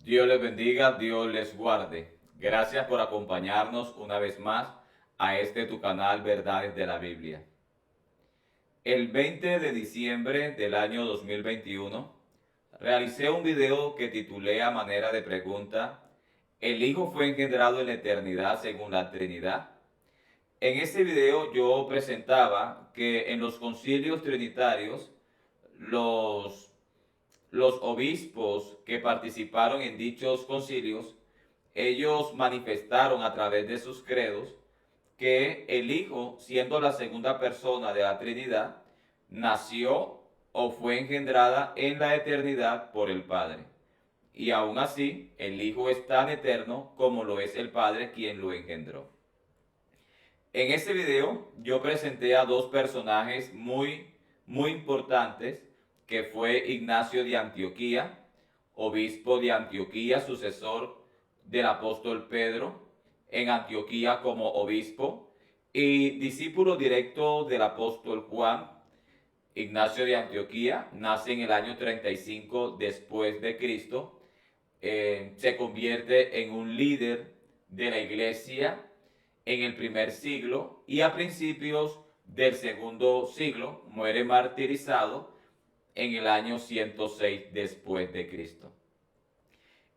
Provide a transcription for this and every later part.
Dios les bendiga, Dios les guarde. Gracias por acompañarnos una vez más a tu canal Verdades de la Biblia. El 20 de diciembre del año 2021 realicé un video que titulé a manera de pregunta: ¿El Hijo fue engendrado en la eternidad según la Trinidad? En este video yo presentaba que en los concilios trinitarios los los obispos que participaron en dichos concilios, ellos manifestaron a través de sus credos que el Hijo, siendo la segunda persona de la Trinidad, nació o fue engendrada en la eternidad por el Padre. Y aún así, el Hijo es tan eterno como lo es el Padre quien lo engendró. En este video yo presenté a dos personajes muy importantes, que fue Ignacio de Antioquía, obispo de Antioquía, sucesor del apóstol Pedro en Antioquía como obispo, y discípulo directo del apóstol Juan. Ignacio de Antioquía nace en el año 35 después de Cristo, se convierte en un líder de la iglesia en el primer siglo, y a principios del segundo siglo muere martirizado en el año 106 después de Cristo.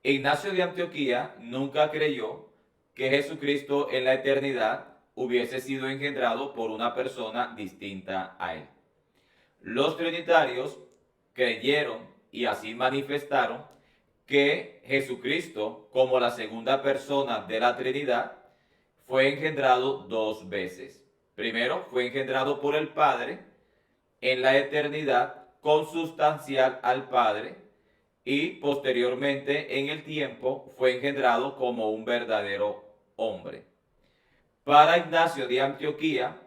Ignacio de Antioquía nunca creyó que Jesucristo en la eternidad hubiese sido engendrado por una persona distinta a él. Los trinitarios creyeron y así manifestaron que Jesucristo, como la segunda persona de la Trinidad, fue engendrado dos veces. Primero, fue engendrado por el Padre en la eternidad, consustancial al Padre, y posteriormente en el tiempo fue engendrado como un verdadero hombre. Para Ignacio de Antioquía,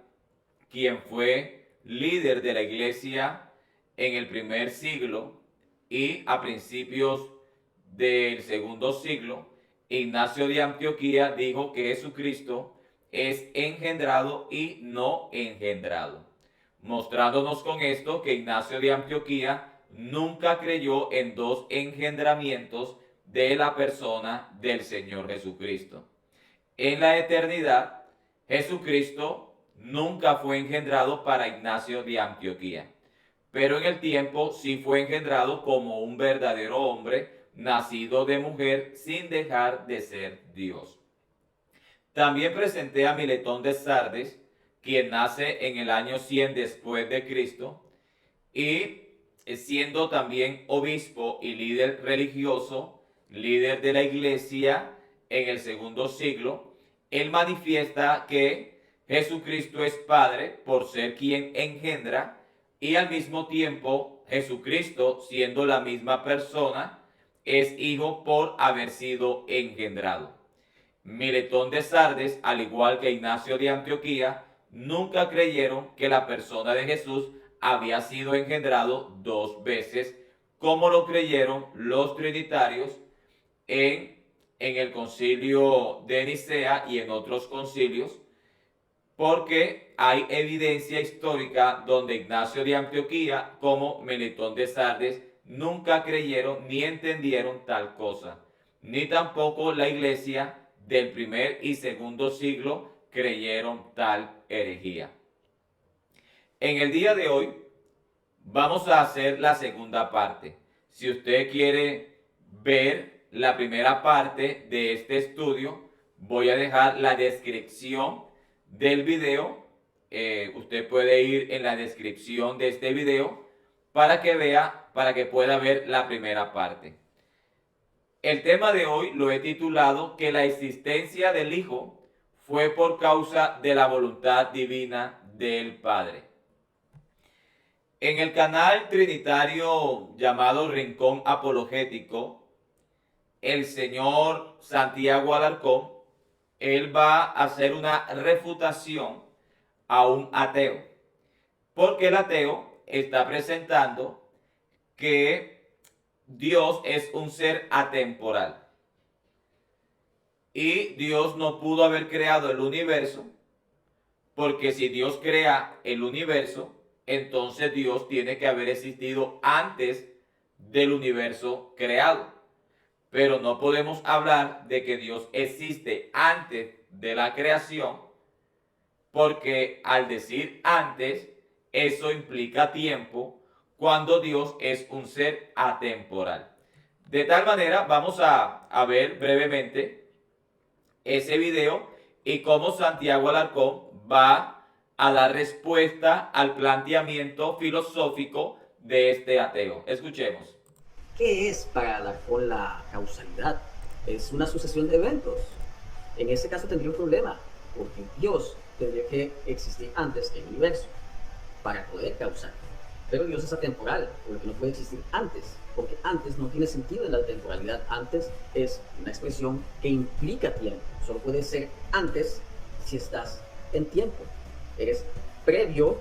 quien fue líder de la iglesia en el primer siglo y a principios del segundo siglo, Ignacio de Antioquía dijo que Jesucristo es engendrado y no engendrado, mostrándonos con esto que Ignacio de Antioquía nunca creyó en dos engendramientos de la persona del Señor Jesucristo. En la eternidad, Jesucristo nunca fue engendrado para Ignacio de Antioquía, pero en el tiempo sí fue engendrado como un verdadero hombre, nacido de mujer, sin dejar de ser Dios. También presenté a Miletón de Sardes, quien nace en el año 100 después de Cristo, y siendo también obispo y líder religioso, líder de la iglesia en el segundo siglo, él manifiesta que Jesucristo es Padre por ser quien engendra, y al mismo tiempo Jesucristo, siendo la misma persona, es Hijo por haber sido engendrado. Miletón de Sardes, al igual que Ignacio de Antioquía, nunca creyeron que la persona de Jesús había sido engendrado dos veces, como lo creyeron los trinitarios en el concilio de Nicea y en otros concilios, porque hay evidencia histórica donde Ignacio de Antioquía como Miletón de Sardes nunca creyeron ni entendieron tal cosa, ni tampoco la iglesia del primer y segundo siglo creyeron tal herejía. En el día de hoy vamos a hacer la segunda parte. Si usted quiere ver la primera parte de este estudio, voy a dejar la descripción del video. Usted puede ir en la descripción de este video para que vea, para que pueda ver la primera parte. El tema de hoy lo he titulado que la existencia del Hijo fue por causa de la voluntad divina del Padre. En el canal trinitario llamado Rincón Apologético, el señor Santiago Alarcón, él va a hacer una refutación a un ateo, porque el ateo está presentando que Dios es un ser atemporal y Dios no pudo haber creado el universo, porque si Dios crea el universo, entonces Dios tiene que haber existido antes del universo creado. pero no podemos hablar de que Dios existe antes de la creación, porque al decir antes, eso implica tiempo, cuando Dios es un ser atemporal. De tal manera, vamos a ver brevemente ese video y cómo Santiago Alarcón va a dar respuesta al planteamiento filosófico de este ateo. Escuchemos. ¿Qué es para Alarcón la causalidad? Es una sucesión de eventos. En ese caso tendría un problema, porque Dios tendría que existir antes del universo para poder causar. Pero Dios es atemporal, por lo que no puede existir antes, porque antes no tiene sentido en la temporalidad. Antes es una expresión que implica tiempo. Solo puede ser antes si estás en tiempo. Eres previo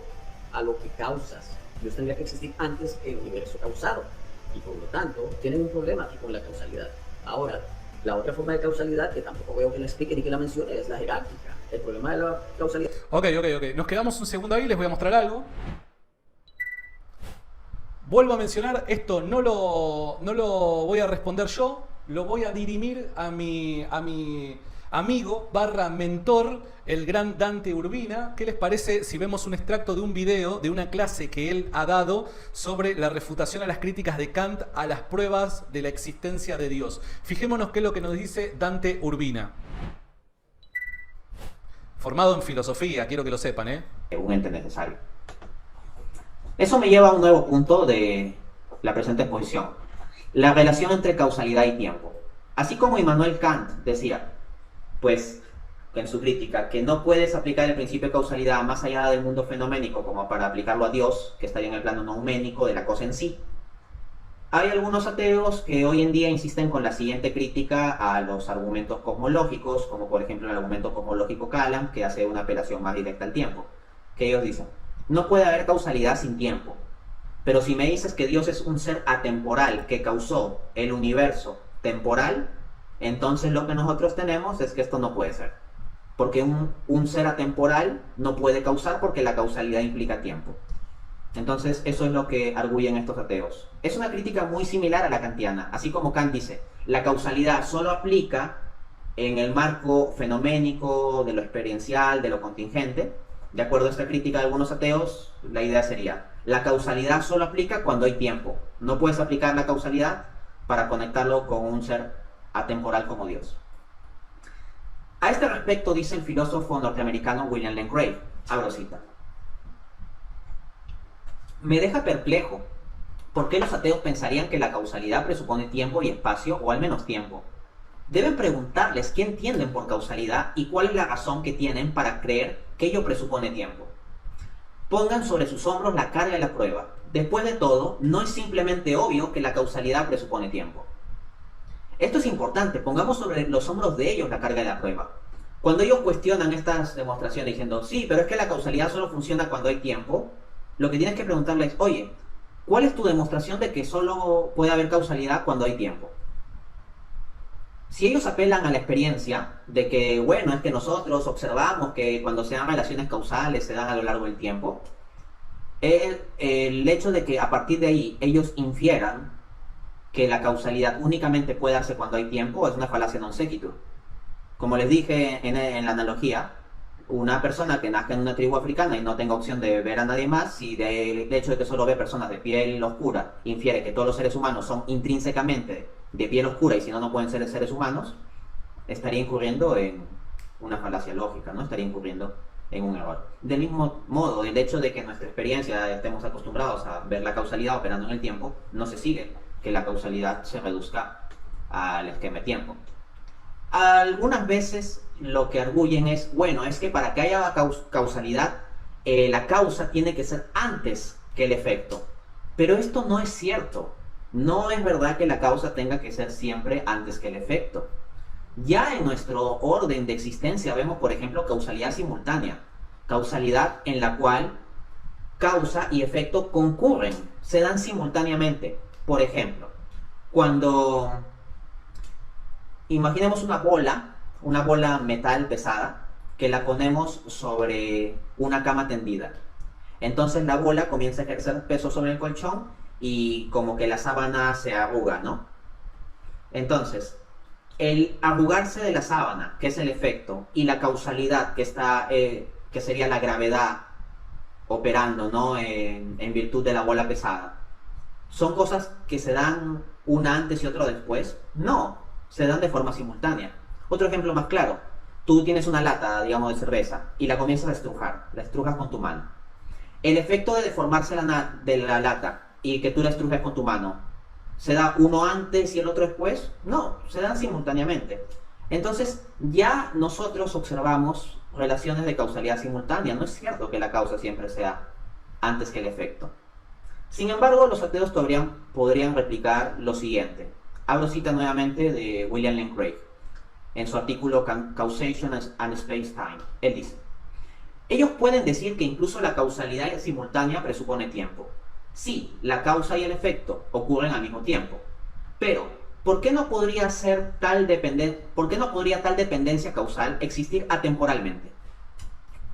a lo que causas. Dios tendría que existir antes del universo causado. Y por lo tanto, tienen un problema aquí con la causalidad. Ahora, la otra forma de causalidad, que tampoco veo que la explique ni que la mencione, es la jerárquica. El problema de la causalidad... Ok. Nos quedamos un segundo ahí, les voy a mostrar algo. Vuelvo a mencionar, esto no lo voy a responder yo, lo voy a dirimir a mi amigo / mentor, el gran Dante Urbina. ¿Qué les parece si vemos un extracto de un video de una clase que él ha dado sobre la refutación a las críticas de Kant a las pruebas de la existencia de Dios? Fijémonos qué es lo que nos dice Dante Urbina. Formado en filosofía, quiero que lo sepan, ¿eh? Un ente necesario. Eso me lleva a un nuevo punto de la presente exposición. La relación entre causalidad y tiempo. Así como Immanuel Kant decía, pues, en su crítica, que no puedes aplicar el principio de causalidad más allá del mundo fenoménico como para aplicarlo a Dios, que estaría en el plano nouménico de la cosa en sí. Hay algunos ateos que hoy en día insisten con la siguiente crítica a los argumentos cosmológicos, como por ejemplo el argumento cosmológico Kalam, que hace una apelación más directa al tiempo. Que ellos dicen, no puede haber causalidad sin tiempo. Pero si me dices que Dios es un ser atemporal que causó el universo temporal, entonces lo que nosotros tenemos es que esto no puede ser. Porque un ser atemporal no puede causar porque la causalidad implica tiempo. Entonces eso es lo que arguyen estos ateos. Es una crítica muy similar a la kantiana. Así como Kant dice, la causalidad solo aplica en el marco fenoménico, de lo experiencial, de lo contingente. De acuerdo a esta crítica de algunos ateos, la idea sería, la causalidad solo aplica cuando hay tiempo. No puedes aplicar la causalidad para conectarlo con un ser atemporal como Dios. A este respecto dice el filósofo norteamericano William Lane Craig, abro cita. Me deja perplejo. ¿Por qué los ateos pensarían que la causalidad presupone tiempo y espacio, o al menos tiempo? Deben preguntarles qué entienden por causalidad y cuál es la razón que tienen para creer que ello presupone tiempo. Pongan sobre sus hombros la carga de la prueba. Después de todo, no es simplemente obvio que la causalidad presupone tiempo. Esto es importante, pongamos sobre los hombros de ellos la carga de la prueba. Cuando ellos cuestionan estas demostraciones diciendo, sí, pero es que la causalidad solo funciona cuando hay tiempo, lo que tienes que preguntarles, oye, ¿cuál es tu demostración de que solo puede haber causalidad cuando hay tiempo? Si ellos apelan a la experiencia de que, bueno, es que nosotros observamos que cuando se dan relaciones causales se dan a lo largo del tiempo, el hecho de que a partir de ahí ellos infieran que la causalidad únicamente puede darse cuando hay tiempo es una falacia non sequitur. Como les dije en la analogía, una persona que nazca en una tribu africana y no tenga opción de ver a nadie más, si del hecho de que solo ve personas de piel oscura infiere que todos los seres humanos son intrínsecamente de piel oscura y si no, no pueden ser seres humanos, estaría incurriendo en una falacia lógica, ¿no? Estaría incurriendo en un error. Del mismo modo, el hecho de que en nuestra experiencia estemos acostumbrados a ver la causalidad operando en el tiempo, no se sigue que la causalidad se reduzca al esquema de tiempo. Algunas veces lo que arguyen es, bueno, es que para que haya causalidad, la causa tiene que ser antes que el efecto. Pero esto no es cierto. No es verdad que la causa tenga que ser siempre antes que el efecto. Ya en nuestro orden de existencia vemos, por ejemplo, causalidad simultánea. Causalidad en la cual causa y efecto concurren, se dan simultáneamente. Por ejemplo, cuando imaginemos una bola metal pesada, que la ponemos sobre una cama tendida. Entonces la bola comienza a ejercer peso sobre el colchón y como que la sábana se arruga, ¿no? Entonces, el arrugarse de la sábana, que es el efecto, y la causalidad, que sería la gravedad operando, ¿no? En virtud de la bola pesada, ¿son cosas que se dan una antes y otra después? No, se dan de forma simultánea. Otro ejemplo más claro, tú tienes una lata, digamos, de cerveza y la comienzas a estrujar, la estrujas con tu mano. El efecto de deformarse de la lata y que tú la estrujes con tu mano, ¿se da uno antes y el otro después? No, se dan simultáneamente. Entonces, ya nosotros observamos relaciones de causalidad simultánea. No es cierto que la causa siempre sea antes que el efecto. Sin embargo, los ateos podrían replicar lo siguiente. Abro cita nuevamente de William Lane Craig en su artículo Causation and Space-Time. Él dice: ellos pueden decir que incluso la causalidad simultánea presupone tiempo. Sí, la causa y el efecto ocurren al mismo tiempo. Pero, ¿por qué no podría tal dependencia causal existir atemporalmente?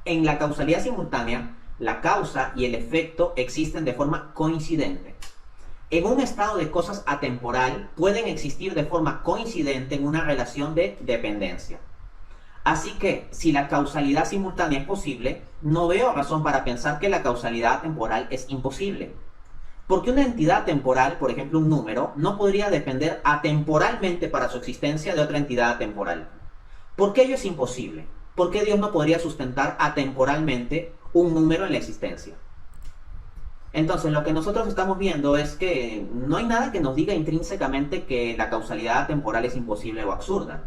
En la causalidad simultánea, la causa y el efecto existen de forma coincidente. En un estado de cosas atemporal, pueden existir de forma coincidente en una relación de dependencia. Así que, si la causalidad simultánea es posible, no veo razón para pensar que la causalidad temporal es imposible. Porque una entidad temporal, por ejemplo un número, no podría depender atemporalmente para su existencia de otra entidad temporal. ¿Por qué ello es imposible? ¿Por qué Dios no podría sustentar atemporalmente un número en la existencia? Entonces, lo que nosotros estamos viendo es que no hay nada que nos diga intrínsecamente que la causalidad temporal es imposible o absurda.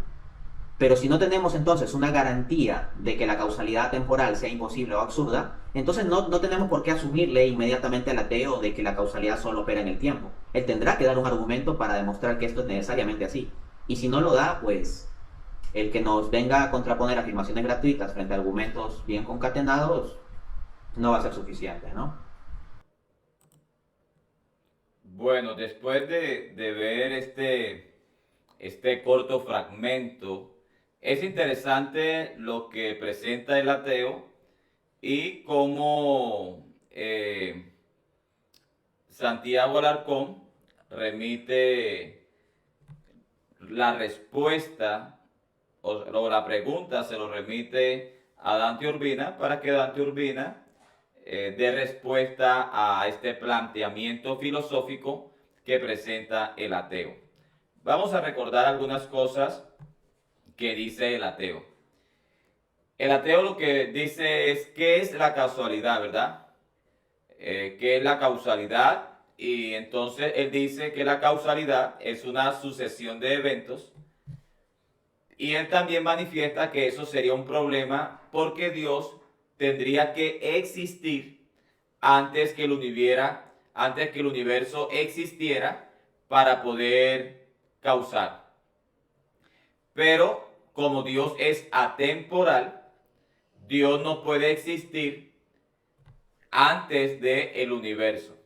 Pero si no tenemos entonces una garantía de que la causalidad temporal sea imposible o absurda, entonces no tenemos por qué asumirle inmediatamente al ateo de que la causalidad solo opera en el tiempo. Él tendrá que dar un argumento para demostrar que esto es necesariamente así. Y si no lo da, pues el que nos venga a contraponer afirmaciones gratuitas frente a argumentos bien concatenados no va a ser suficiente, ¿no? Bueno, después de ver este corto fragmento, es interesante lo que presenta el ateo y cómo Santiago Alarcón remite la respuesta o la pregunta, se lo remite a Dante Urbina para que Dante Urbina dé respuesta a este planteamiento filosófico que presenta el ateo. Vamos a recordar algunas cosas que dice el ateo. El ateo lo que dice es ¿qué es la causalidad, verdad? ¿Qué es la causalidad? Y entonces él dice que la causalidad es una sucesión de eventos. Y él también manifiesta que eso sería un problema porque Dios tendría que existir antes que el universo existiera para poder causar. Pero como Dios es atemporal, Dios no puede existir antes del universo.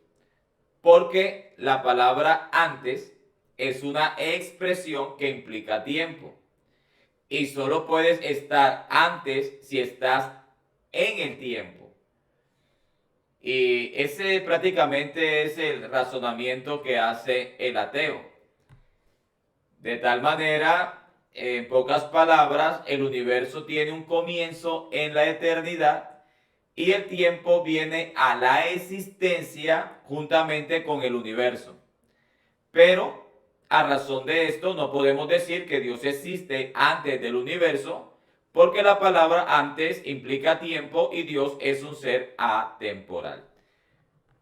Porque la palabra antes es una expresión que implica tiempo. Y solo puedes estar antes si estás en el tiempo. Y ese prácticamente es el razonamiento que hace el ateo. De tal manera, en pocas palabras, el universo tiene un comienzo en la eternidad y el tiempo viene a la existencia juntamente con el universo. Pero a razón de esto no podemos decir que Dios existe antes del universo, porque la palabra antes implica tiempo y Dios es un ser atemporal.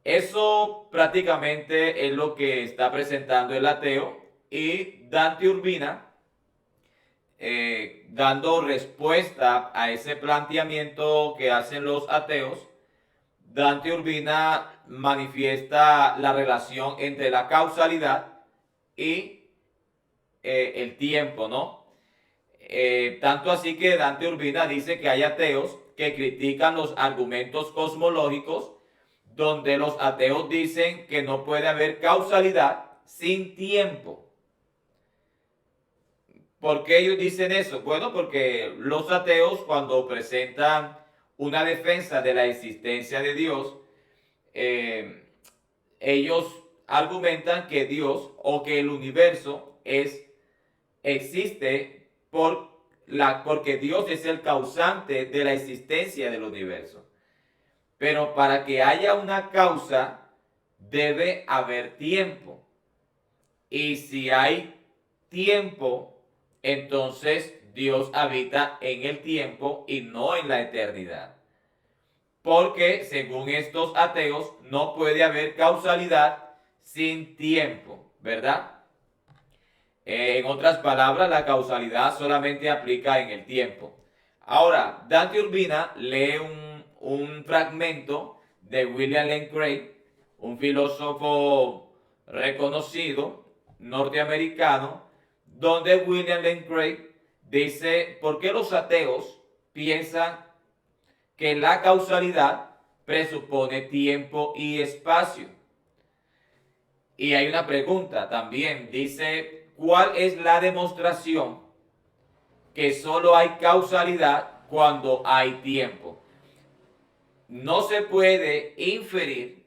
Eso prácticamente es lo que está presentando el ateo, y Dante Urbina, dando respuesta a ese planteamiento que hacen los ateos, Dante Urbina manifiesta la relación entre la causalidad y el tiempo, ¿no? Tanto así que Dante Urbina dice que hay ateos que critican los argumentos cosmológicos, donde los ateos dicen que no puede haber causalidad sin tiempo. ¿Por qué ellos dicen eso? Bueno, porque los ateos, cuando presentan una defensa de la existencia de Dios, ellos argumentan que Dios o que el universo es existe porque Dios es el causante de la existencia del universo. Pero para que haya una causa, debe haber tiempo. Y si hay tiempo, entonces Dios habita en el tiempo y no en la eternidad. Porque según estos ateos, no puede haber causalidad sin tiempo, ¿verdad? En otras palabras, la causalidad solamente aplica en el tiempo. Ahora, Dante Urbina lee un fragmento de William Lane Craig, un filósofo reconocido norteamericano, donde William Lane Craig dice: ¿por qué los ateos piensan que la causalidad presupone tiempo y espacio? Y hay una pregunta también, dice: ¿cuál es la demostración que solo hay causalidad cuando hay tiempo? No se puede inferir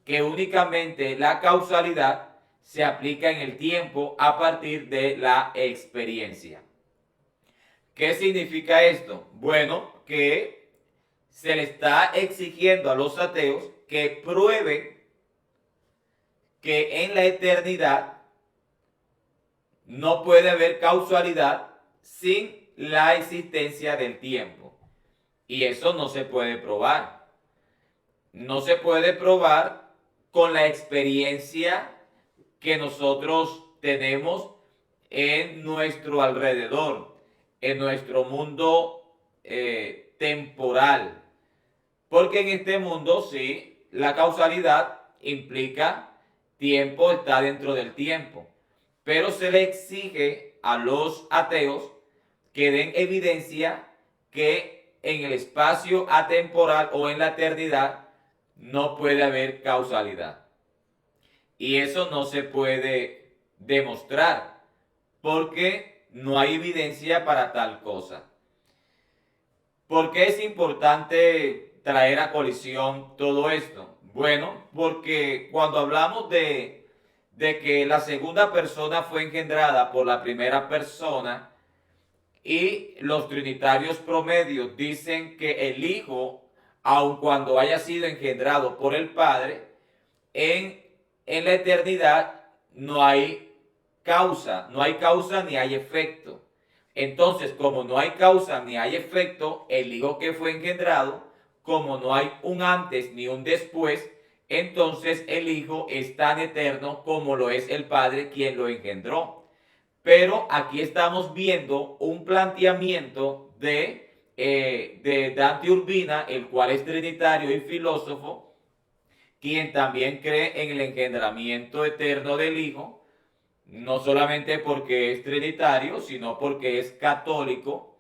que únicamente la causalidad se aplica en el tiempo a partir de la experiencia. ¿Qué significa esto? Bueno, que se le está exigiendo a los ateos que prueben que en la eternidad no puede haber causalidad sin la existencia del tiempo. Y eso no se puede probar. No se puede probar con la experiencia que nosotros tenemos en nuestro alrededor, en nuestro mundo temporal. Porque en este mundo sí, la causalidad implica tiempo, está dentro del tiempo. Pero se le exige a los ateos que den evidencia que en el espacio atemporal o en la eternidad no puede haber causalidad. Y eso no se puede demostrar porque no hay evidencia para tal cosa. ¿Por qué es importante traer a colisión todo esto? Bueno, porque cuando hablamos de que la segunda persona fue engendrada por la primera persona y los trinitarios promedios dicen que el Hijo, aun cuando haya sido engendrado por el Padre, en la eternidad no hay causa ni hay efecto. Entonces, como no hay causa ni hay efecto, el Hijo que fue engendrado, como no hay un antes ni un después, entonces el Hijo es tan eterno como lo es el Padre quien lo engendró. Pero aquí estamos viendo un planteamiento de Dante Urbina, el cual es trinitario y filósofo, quien también cree en el engendramiento eterno del Hijo, no solamente porque es trinitario, sino porque es católico.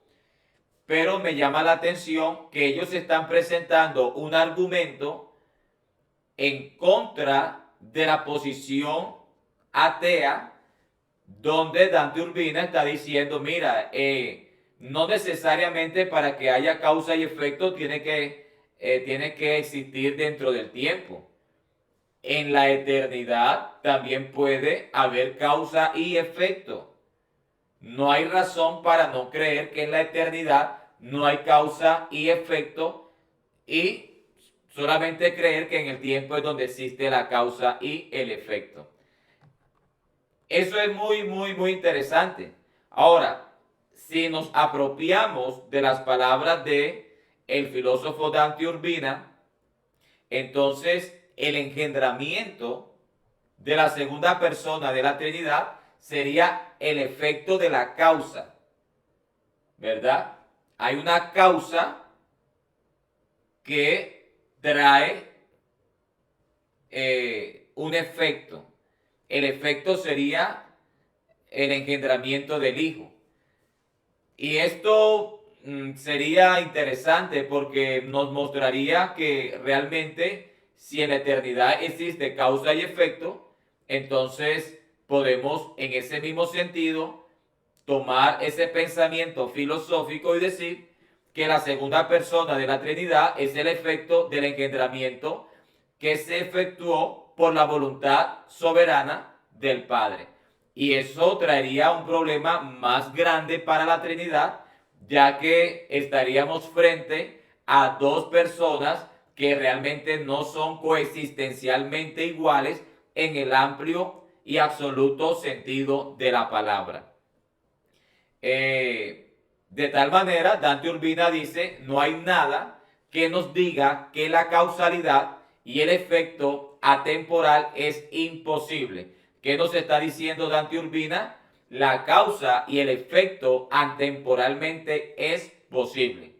Pero me llama la atención que ellos están presentando un argumento en contra de la posición atea, donde Dante Urbina está diciendo: mira, no necesariamente para que haya causa y efecto tiene que existir dentro del tiempo. En la eternidad también puede haber causa y efecto. No hay razón para no creer que en la eternidad no hay causa y efecto y solamente creer que en el tiempo es donde existe la causa y el efecto. Eso es muy, muy, muy interesante. Ahora, si nos apropiamos de las palabras de el filósofo Dante Urbina, entonces el engendramiento de la segunda persona de la Trinidad sería el efecto de la causa, ¿verdad? Hay una causa que trae un efecto. El efecto sería el engendramiento del Hijo. Y esto sería interesante porque nos mostraría que realmente si en la eternidad existe causa y efecto, entonces podemos en ese mismo sentido tomar ese pensamiento filosófico y decir que la segunda persona de la Trinidad es el efecto del engendramiento que se efectuó por la voluntad soberana del Padre. Y eso traería un problema más grande para la Trinidad, ya que estaríamos frente a dos personas que realmente no son coexistencialmente iguales en el amplio y absoluto sentido de la palabra. De tal manera, Dante Urbina dice, no hay nada que nos diga que la causalidad y el efecto atemporal es imposible. ¿Qué nos está diciendo Dante Urbina? La causa y el efecto atemporalmente es posible.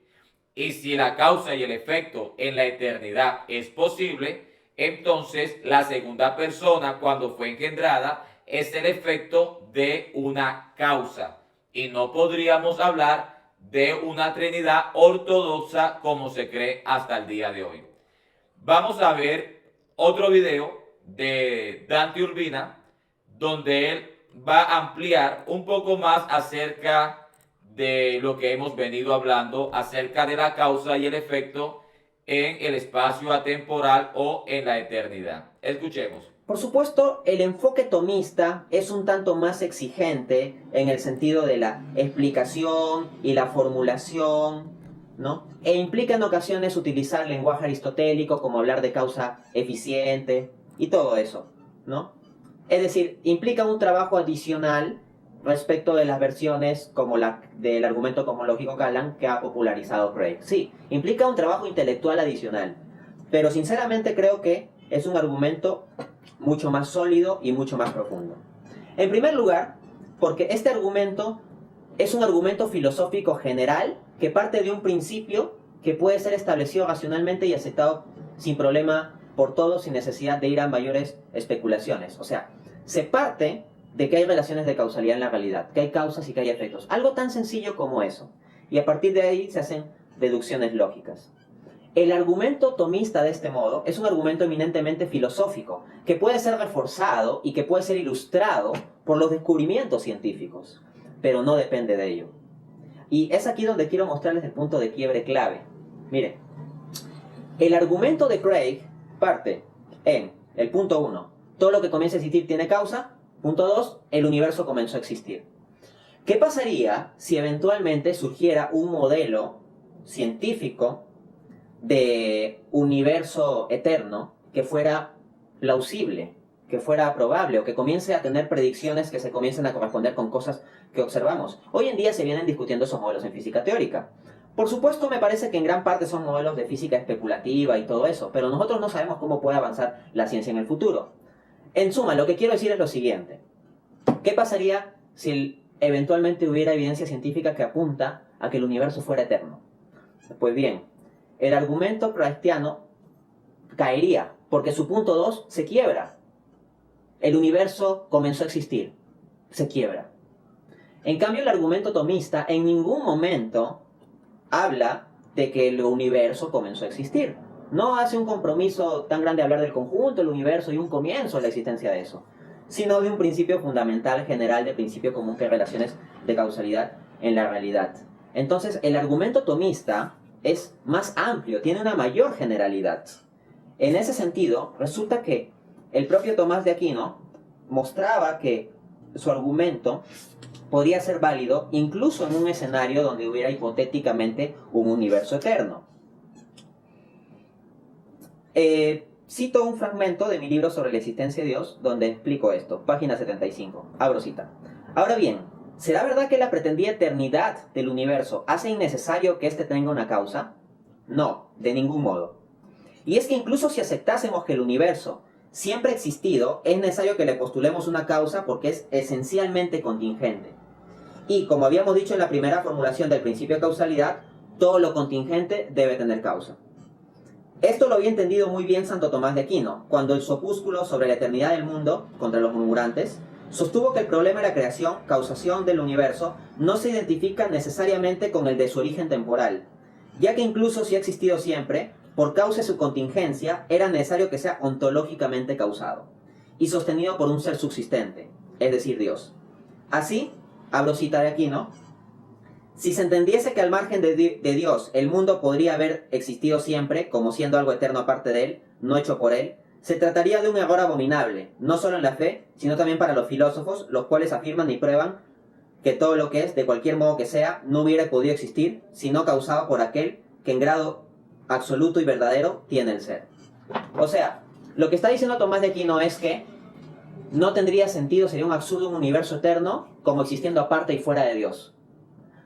Y si la causa y el efecto en la eternidad es posible, entonces la segunda persona, cuando fue engendrada, es el efecto de una causa. Y no podríamos hablar de una Trinidad ortodoxa como se cree hasta el día de hoy. Vamos a ver otro video de Dante Urbina, donde él va a ampliar un poco más acerca de lo que hemos venido hablando, acerca de la causa y el efecto en el espacio atemporal o en la eternidad. Escuchemos. Por supuesto, el enfoque tomista es un tanto más exigente en el sentido de la explicación y la formulación, ¿no? E implica en ocasiones utilizar lenguaje aristotélico, como hablar de causa eficiente y todo eso, ¿no? Es decir, implica un trabajo adicional respecto de las versiones como la del argumento cosmológico Callan que ha popularizado Craig. Sí, implica un trabajo intelectual adicional, pero sinceramente creo que es un argumento mucho más sólido y mucho más profundo. En primer lugar, porque este argumento es un argumento filosófico general que parte de un principio que puede ser establecido racionalmente y aceptado sin problema por todos, sin necesidad de ir a mayores especulaciones. O sea, se parte de que hay relaciones de causalidad en la realidad, que hay causas y que hay efectos. Algo tan sencillo como eso. Y a partir de ahí se hacen deducciones lógicas. El argumento tomista de este modo es un argumento eminentemente filosófico, que puede ser reforzado y que puede ser ilustrado por los descubrimientos científicos, pero no depende de ello. Y es aquí donde quiero mostrarles el punto de quiebre clave. Miren, el argumento de Craig parte en el punto 1, todo lo que comienza a existir tiene causa. Punto 2, el universo comenzó a existir. ¿Qué pasaría si eventualmente surgiera un modelo científico de universo eterno que fuera plausible, que fuera probable o que comience a tener predicciones que se comiencen a corresponder con cosas que observamos? Hoy en día se vienen discutiendo esos modelos en física teórica. Por supuesto, me parece que en gran parte son modelos de física especulativa y todo eso, pero nosotros no sabemos cómo puede avanzar la ciencia en el futuro. En suma, lo que quiero decir es lo siguiente. ¿Qué pasaría si eventualmente hubiera evidencia científica que apunta a que el universo fuera eterno? Pues bien, el argumento cristiano caería, porque su punto 2 se quiebra. El universo comenzó a existir, se quiebra. En cambio, el argumento tomista en ningún momento habla de que el universo comenzó a existir. No hace un compromiso tan grande de hablar del conjunto, el universo y un comienzo de la existencia de eso, sino de un principio fundamental, general, de principio común que hay relaciones de causalidad en la realidad. Entonces, el argumento tomista es más amplio, tiene una mayor generalidad. En ese sentido, resulta que el propio Tomás de Aquino mostraba que su argumento podría ser válido incluso en un escenario donde hubiera hipotéticamente un universo eterno. Cito un fragmento de mi libro sobre la existencia de Dios donde explico esto, página 75, abro cita. Ahora bien, ¿será verdad que la pretendida eternidad del universo hace innecesario que éste tenga una causa? No, de ningún modo. Y es que incluso si aceptásemos que el universo siempre ha existido, es necesario que le postulemos una causa porque es esencialmente contingente. Y como habíamos dicho en la primera formulación del principio de causalidad, todo lo contingente debe tener causa. Esto lo había entendido muy bien Santo Tomás de Aquino, cuando en su opúsculo sobre la eternidad del mundo, contra los murmurantes, sostuvo que el problema de la creación, causación del universo, no se identifica necesariamente con el de su origen temporal, ya que incluso si ha existido siempre, por causa de su contingencia, era necesario que sea ontológicamente causado, y sostenido por un ser subsistente, es decir, Dios. Así, abro cita de Aquino, si se entendiese que al margen de Dios el mundo podría haber existido siempre, como siendo algo eterno aparte de él, no hecho por él, Se trataría de un error abominable, no solo en la fe, sino también para los filósofos, los cuales afirman y prueban que todo lo que es, de cualquier modo que sea, no hubiera podido existir, sino causado por aquel que en grado absoluto y verdadero tiene el ser. O sea, lo que está diciendo Tomás de Aquino es que no tendría sentido, sería un absurdo un universo eterno como existiendo aparte y fuera de Dios.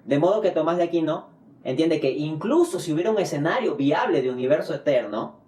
De modo que Tomás de Aquino entiende que incluso si hubiera un escenario viable de universo eterno,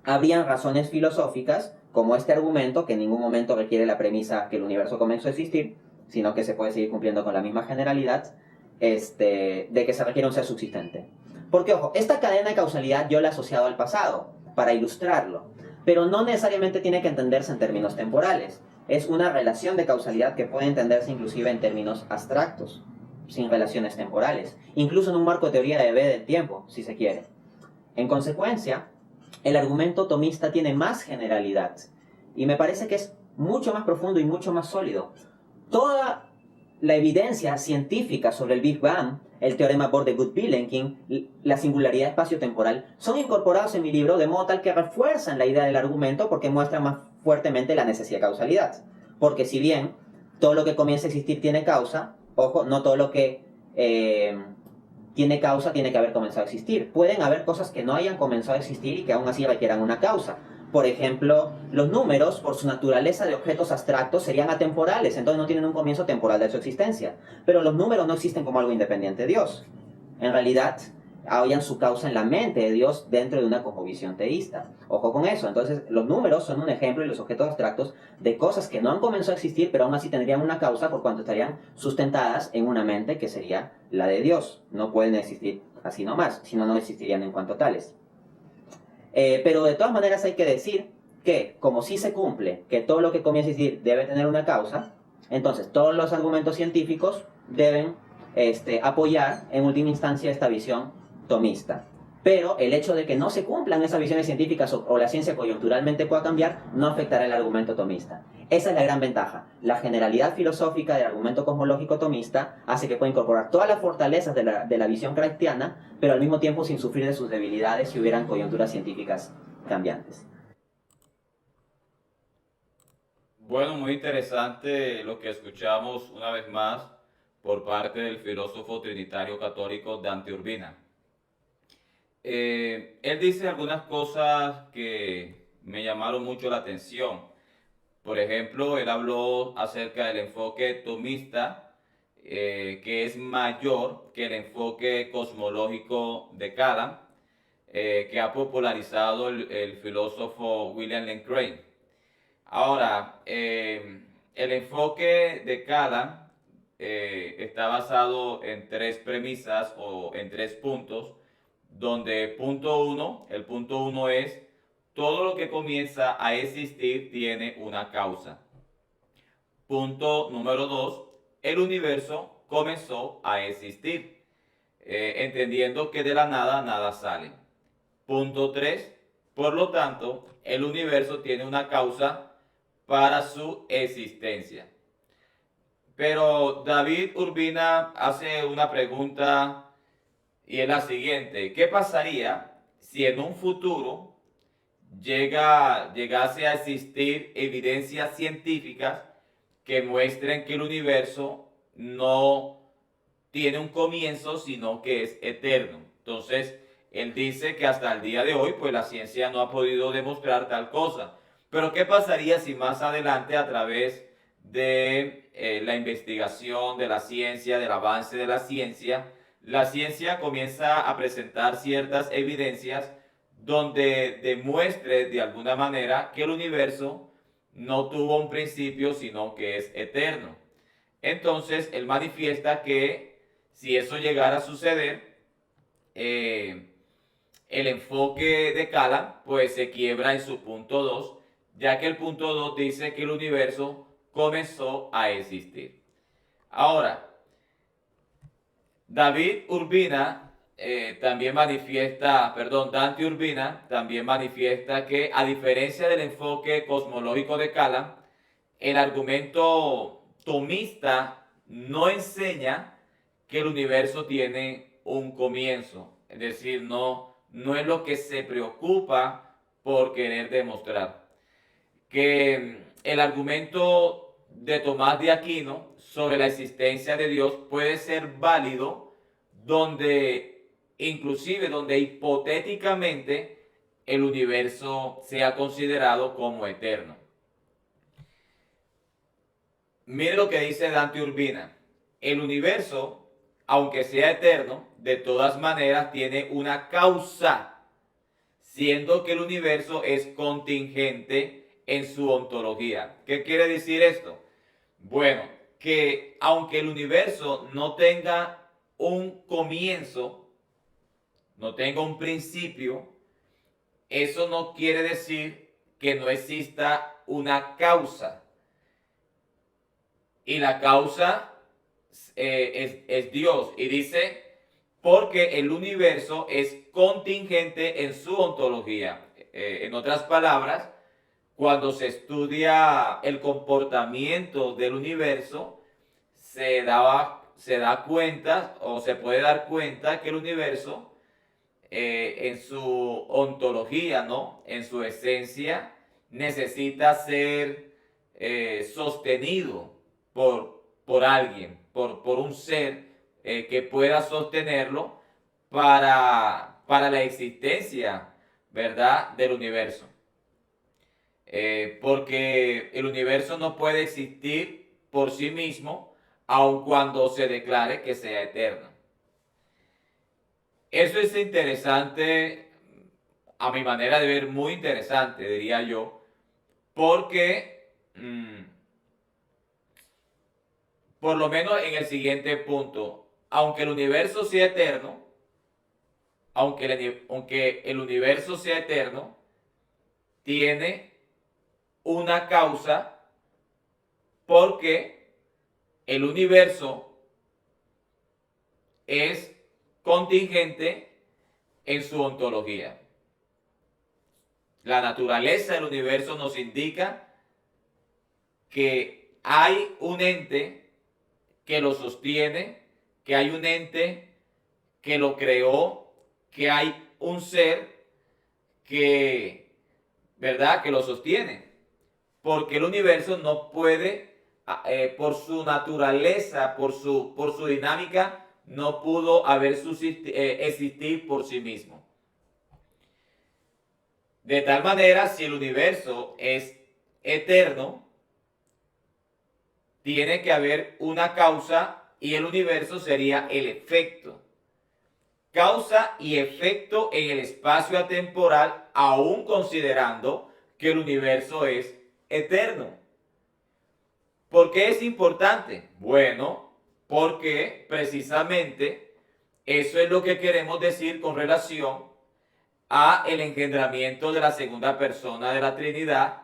habrían razones filosóficas, como este argumento, que en ningún momento requiere la premisa que el universo comenzó a existir, sino que se puede seguir cumpliendo con la misma generalidad, de que se requiere un ser subsistente. Porque, ojo, esta cadena de causalidad yo la he asociado al pasado, para ilustrarlo, pero no necesariamente tiene que entenderse en términos temporales. Es una relación de causalidad que puede entenderse inclusive en términos abstractos, sin relaciones temporales, incluso en un marco de teoría de B del tiempo, si se quiere. En consecuencia, el argumento tomista tiene más generalidad, y me parece que es mucho más profundo y mucho más sólido. Toda la evidencia científica sobre el Big Bang, el teorema Borde-Guth-Vilenkin, la singularidad espacio-temporal, son incorporados en mi libro de modo tal que refuerzan la idea del argumento porque muestran más fuertemente la necesidad de causalidad. Porque si bien todo lo que comienza a existir tiene causa, ojo, no todo lo que tiene causa tiene que haber comenzado a existir. Pueden haber cosas que no hayan comenzado a existir y que aún así requieran una causa. Por ejemplo, los números, por su naturaleza de objetos abstractos, serían atemporales, entonces no tienen un comienzo temporal de su existencia. Pero los números no existen como algo independiente de Dios. En realidad, hallan su causa en la mente de Dios dentro de una cosmovisión teísta. Ojo con eso. Entonces, los números son un ejemplo y los objetos abstractos de cosas que no han comenzado a existir, pero aún así tendrían una causa por cuanto estarían sustentadas en una mente que sería la de Dios. No pueden existir así nomás, si no, no existirían en cuanto tales. Pero de todas maneras hay que decir que, como sí se cumple que todo lo que comienza a existir debe tener una causa, entonces todos los argumentos científicos deben apoyar en última instancia esta visión tomista. Pero el hecho de que no se cumplan esas visiones científicas o la ciencia coyunturalmente pueda cambiar, no afectará el argumento tomista. Esa es la gran ventaja. La generalidad filosófica del argumento cosmológico tomista hace que pueda incorporar todas las fortalezas de la visión cristiana, pero al mismo tiempo sin sufrir de sus debilidades si hubieran coyunturas científicas cambiantes. Bueno, muy interesante lo que escuchamos una vez más por parte del filósofo trinitario católico Dante Urbina. Él dice algunas cosas que me llamaron mucho la atención. Por ejemplo, él habló acerca del enfoque tomista, que es mayor que el enfoque cosmológico de Callan, que ha popularizado el filósofo William Lane Craig. Ahora, el enfoque de Callan está basado en tres premisas o en tres puntos, donde el punto uno es: todo lo que comienza a existir tiene una causa. Punto número 2, el universo comenzó a existir, entendiendo que de la nada nada sale. Punto 3, por lo tanto, el universo tiene una causa para su existencia. Pero David Urbina hace una pregunta y es la siguiente: ¿qué pasaría si en un futuro llegase a existir evidencias científicas que muestren que el universo no tiene un comienzo, sino que es eterno? Entonces, él dice que hasta el día de hoy, pues la ciencia no ha podido demostrar tal cosa. Pero ¿qué pasaría si más adelante, a través de la investigación de la ciencia, del avance de la ciencia comienza a presentar ciertas evidencias donde demuestre de alguna manera que el universo no tuvo un principio, sino que es eterno? Entonces, él manifiesta que si eso llegara a suceder, el enfoque de Callan pues se quiebra en su punto 2, ya que el punto 2 dice que el universo comenzó a existir. Ahora, Dante Urbina también manifiesta que, a diferencia del enfoque cosmológico de Callan, el argumento tomista no enseña que el universo tiene un comienzo. Es decir, no es lo que se preocupa por querer demostrar. que el argumento de Tomás de Aquino sobre la existencia de Dios puede ser válido inclusive donde hipotéticamente el universo sea considerado como eterno. Mire lo que dice Dante Urbina. El universo, aunque sea eterno, de todas maneras tiene una causa, siendo que el universo es contingente en su ontología. ¿Qué quiere decir esto? Bueno, que aunque el universo no tenga un comienzo, no tenga un principio, eso no quiere decir que no exista una causa. Y la causa es Dios. Y dice, porque el universo es contingente en su ontología. En otras palabras, cuando se estudia el comportamiento del universo, se da cuenta o se puede dar cuenta que el universo en su ontología, ¿no? En su esencia, necesita ser sostenido por alguien, por un ser que pueda sostenerlo para la existencia, ¿verdad?, del universo. Porque el universo no puede existir por sí mismo, aun cuando se declare que sea eterno. Eso es interesante, a mi manera de ver, muy interesante, diría yo, porque por lo menos en el siguiente punto, aunque el universo sea eterno, aunque el universo sea eterno, tiene una causa, porque el universo es contingente en su ontología. La naturaleza del universo nos indica que hay un ente que lo sostiene, que hay un ente que lo creó, que hay un ser que, ¿verdad?, que lo sostiene. Porque el universo no puede, por su naturaleza, por su dinámica, no pudo existir por sí mismo. De tal manera, si el universo es eterno, tiene que haber una causa y el universo sería el efecto. Causa y efecto en el espacio atemporal, aún considerando que el universo es eterno. ¿Por qué es importante? Bueno, porque precisamente eso es lo que queremos decir con relación a el engendramiento de la segunda persona de la Trinidad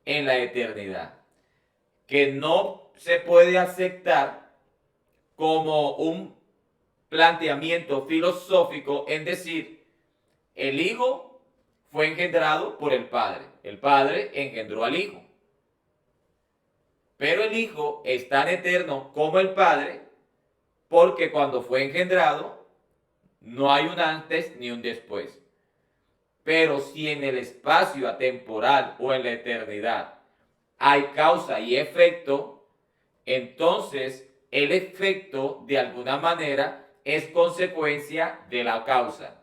en la eternidad, que no se puede aceptar como un planteamiento filosófico en decir el Hijo fue engendrado por el Padre engendró al Hijo, pero el Hijo es tan eterno como el Padre, porque cuando fue engendrado no hay un antes ni un después. Pero si en el espacio atemporal o en la eternidad hay causa y efecto, entonces el efecto de alguna manera es consecuencia de la causa.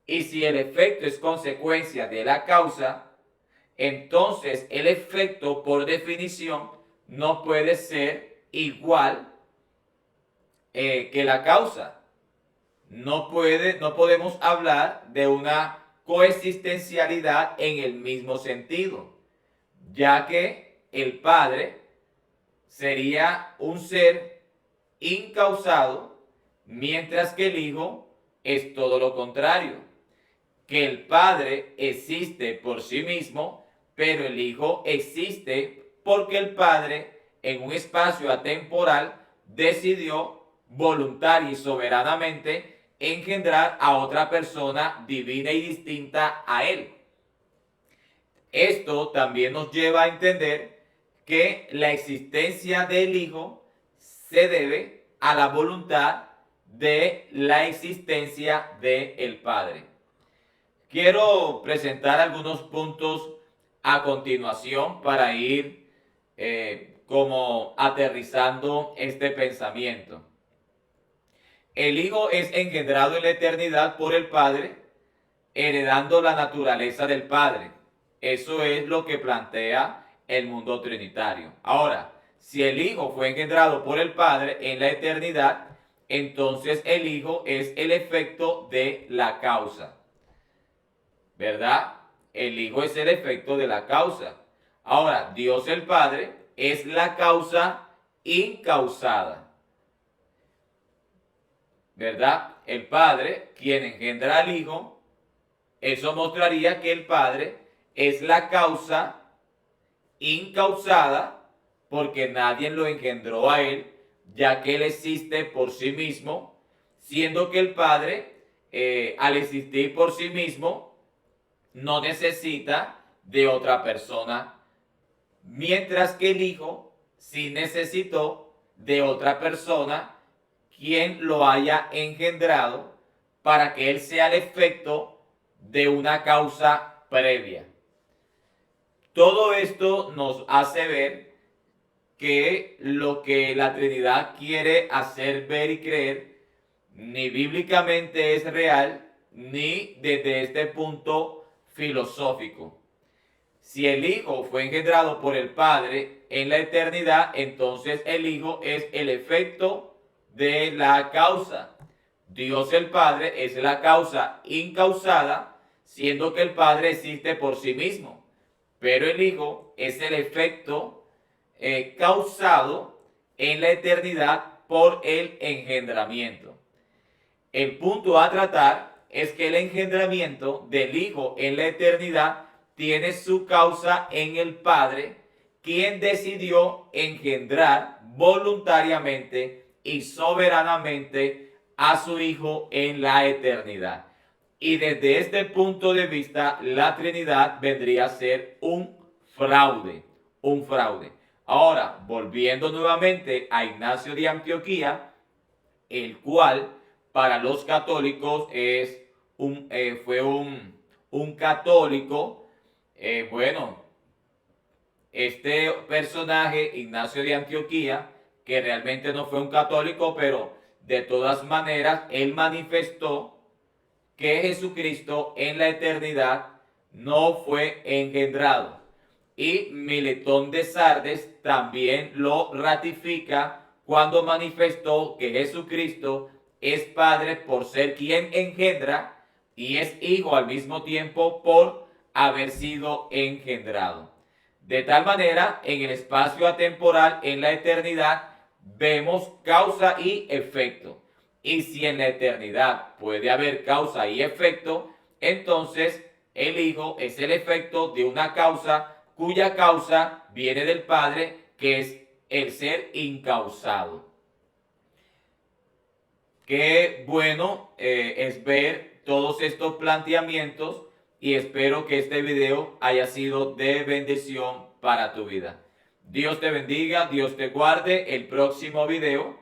Y si el efecto es consecuencia de la causa, entonces el efecto por definición no puede ser igual que la causa. No podemos hablar de una coexistencialidad en el mismo sentido, ya que el Padre sería un ser incausado, mientras que el Hijo es todo lo contrario, que el Padre existe por sí mismo, pero el Hijo existe porque el Padre en un espacio atemporal decidió voluntaria y soberanamente engendrar a otra persona divina y distinta a él. Esto también nos lleva a entender que la existencia del Hijo se debe a la voluntad de la existencia del Padre. Quiero presentar algunos puntos a continuación para ir como aterrizando este pensamiento. El Hijo es engendrado en la eternidad por el Padre, heredando la naturaleza del Padre. Eso es lo que plantea el mundo trinitario. Ahora, si el Hijo fue engendrado por el Padre en la eternidad, entonces el Hijo es el efecto de la causa. ¿Verdad? El Hijo es el efecto de la causa. Ahora, Dios el Padre es la causa incausada. ¿Verdad? El Padre, quien engendra al Hijo, eso mostraría que el Padre es la causa incausada, porque nadie lo engendró a Él, ya que Él existe por sí mismo, siendo que el Padre, al existir por sí mismo, no necesita de otra persona, mientras que el Hijo sí necesitó de otra persona quien lo haya engendrado para que Él sea el efecto de una causa previa. Todo esto nos hace ver que lo que la Trinidad quiere hacer ver y creer ni bíblicamente es real, ni desde este punto filosófico. Si el Hijo fue engendrado por el Padre en la eternidad, entonces el Hijo es el efecto de la causa. Dios el Padre es la causa incausada, siendo que el Padre existe por sí mismo. Pero el Hijo es el efecto causado en la eternidad por el engendramiento. El punto a tratar es que el engendramiento del Hijo en la eternidad tiene su causa en el Padre, quien decidió engendrar voluntariamente y soberanamente a su Hijo en la eternidad. Y desde este punto de vista, la Trinidad vendría a ser un fraude, un fraude. Ahora, volviendo nuevamente a Ignacio de Antioquía, el cual para los católicos fue un católico, este personaje, Ignacio de Antioquía, que realmente no fue un católico, pero de todas maneras, él manifestó que Jesucristo en la eternidad no fue engendrado. Y Miletón de Sardes también lo ratifica cuando manifestó que Jesucristo es Padre por ser quien engendra y es Hijo al mismo tiempo por haber sido engendrado. De tal manera, en el espacio atemporal, en la eternidad, vemos causa y efecto. Y si en la eternidad puede haber causa y efecto, entonces el Hijo es el efecto de una causa cuya causa viene del Padre, que es el ser incausado. Qué bueno es ver todos estos planteamientos y espero que este video haya sido de bendición para tu vida. Dios te bendiga, Dios te guarde. El próximo video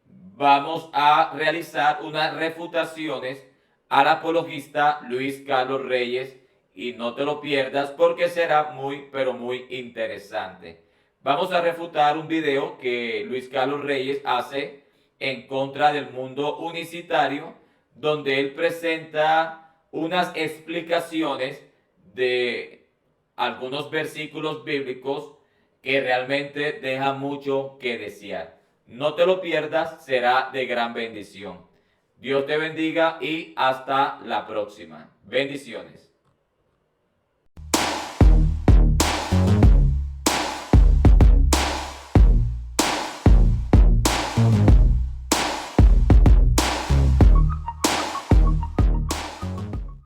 vamos a realizar unas refutaciones al apologista Luis Carlos Reyes y no te lo pierdas porque será muy, pero muy interesante. Vamos a refutar un video que Luis Carlos Reyes hace en contra del mundo unicitario, donde él presenta unas explicaciones de algunos versículos bíblicos que realmente dejan mucho que desear. No te lo pierdas, será de gran bendición. Dios te bendiga y hasta la próxima. Bendiciones.